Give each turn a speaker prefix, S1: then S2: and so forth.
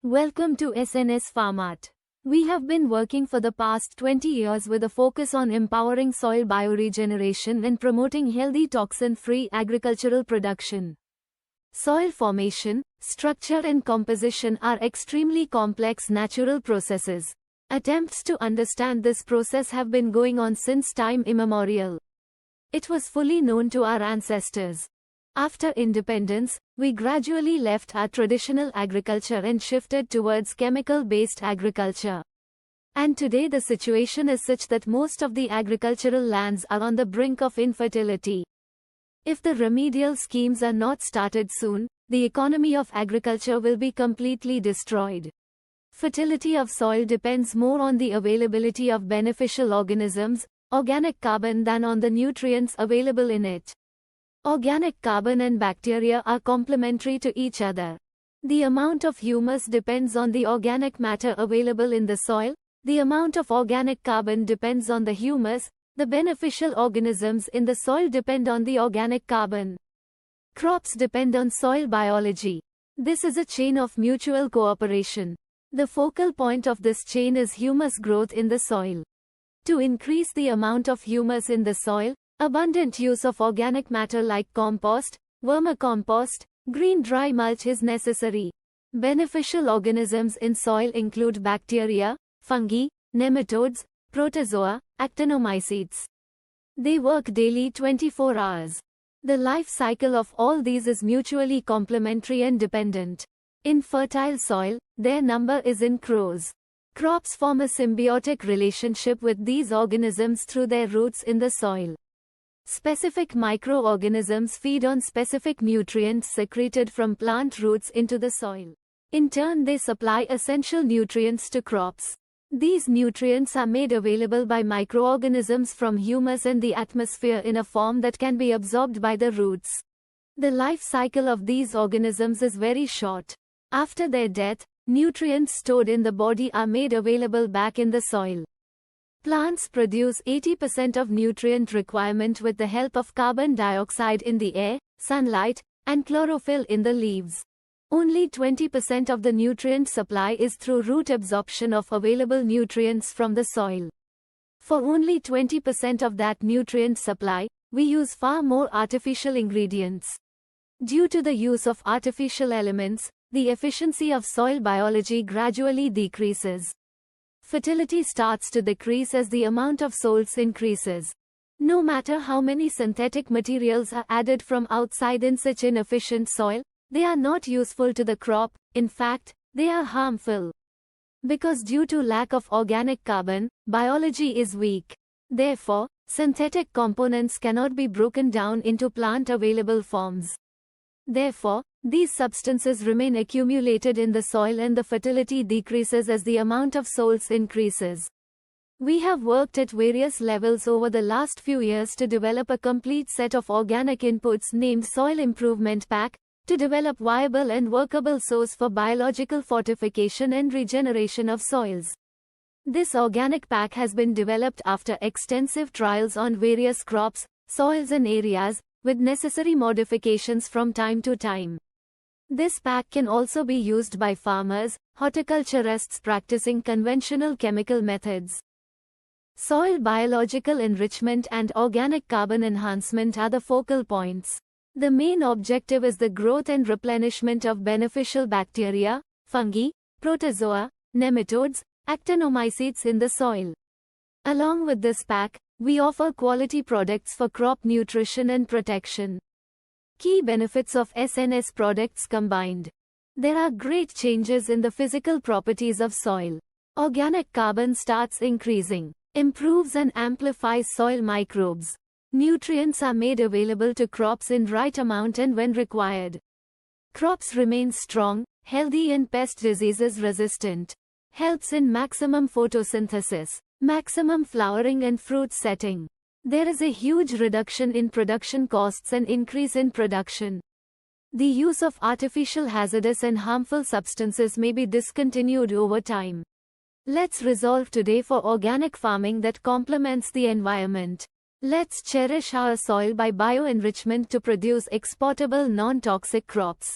S1: Welcome to SNS Farmart. We have been working for the past 20 years with a focus on empowering soil bioregeneration and promoting healthy toxin-free agricultural production. Soil formation, structure and composition are extremely complex natural processes. Attempts to understand this process have been going on since time immemorial. It was fully known to our ancestors. After independence, we gradually left our traditional agriculture and shifted towards chemical-based agriculture. And today the situation is such that most of the agricultural lands are on the brink of infertility. If the remedial schemes are not started soon, the economy of agriculture will be completely destroyed. Fertility of soil depends more on the availability of beneficial organisms, organic carbon, than on the nutrients available in it. Organic carbon and bacteria are complementary to each other. The amount of humus depends on the organic matter available in the soil, the amount of organic carbon depends on the humus, the beneficial organisms in the soil depend on the organic carbon. Crops depend on soil biology. This is a chain of mutual cooperation. The focal point of this chain is humus growth in the soil. To increase the amount of humus in the soil, abundant use of organic matter like compost, vermicompost, green dry mulch is necessary. Beneficial organisms in soil include bacteria, fungi, nematodes, protozoa, actinomycetes. They work daily 24 hours. The life cycle of all these is mutually complementary and dependent. In fertile soil, their number is in crores. Crops form a symbiotic relationship with these organisms through their roots in the soil. Specific microorganisms feed on specific nutrients secreted from plant roots into the soil. In turn, they supply essential nutrients to crops. These nutrients are made available by microorganisms from humus and the atmosphere in a form that can be absorbed by the roots. The life cycle of these organisms is very short. After their death, nutrients stored in the body are made available back in the soil. Plants produce 80% of nutrient requirement with the help of carbon dioxide in the air, sunlight, and chlorophyll in the leaves. Only 20% of the nutrient supply is through root absorption of available nutrients from the soil. For only 20% of that nutrient supply, we use far more artificial ingredients. Due to the use of artificial elements, the efficiency of soil biology gradually decreases. Fertility starts to decrease as the amount of soils increases. No matter how many synthetic materials are added from outside in such inefficient soil, they are not useful to the crop. In fact, they are harmful. Because due to lack of organic carbon, biology is weak. Therefore, synthetic components cannot be broken down into plant-available forms. Therefore, these substances remain accumulated in the soil and the fertility decreases as the amount of soils increases. We have worked at various levels over the last few years to develop a complete set of organic inputs named Soil Improvement Pack, to develop viable and workable source for biological fortification and regeneration of soils. This organic pack has been developed after extensive trials on various crops, soils and areas, with necessary modifications from time to time. This pack can also be used by farmers, horticulturists practicing conventional chemical methods. Soil biological enrichment and organic carbon enhancement are the focal points. The main objective is the growth and replenishment of beneficial bacteria, fungi, protozoa, nematodes, actinomycetes in the soil. Along with this pack, we offer quality products for crop nutrition and protection. Key benefits of SNS products combined. There are great changes in the physical properties of soil. Organic carbon starts increasing, improves and amplifies soil microbes. Nutrients are made available to crops in right amount and when required. Crops remain strong, healthy and pest diseases resistant. Helps in maximum photosynthesis, maximum flowering and fruit setting. There is a huge reduction in production costs and increase in production. The use of artificial hazardous and harmful substances may be discontinued over time. Let's resolve today for organic farming that complements the environment. Let's cherish our soil by bioenrichment to produce exportable non-toxic crops.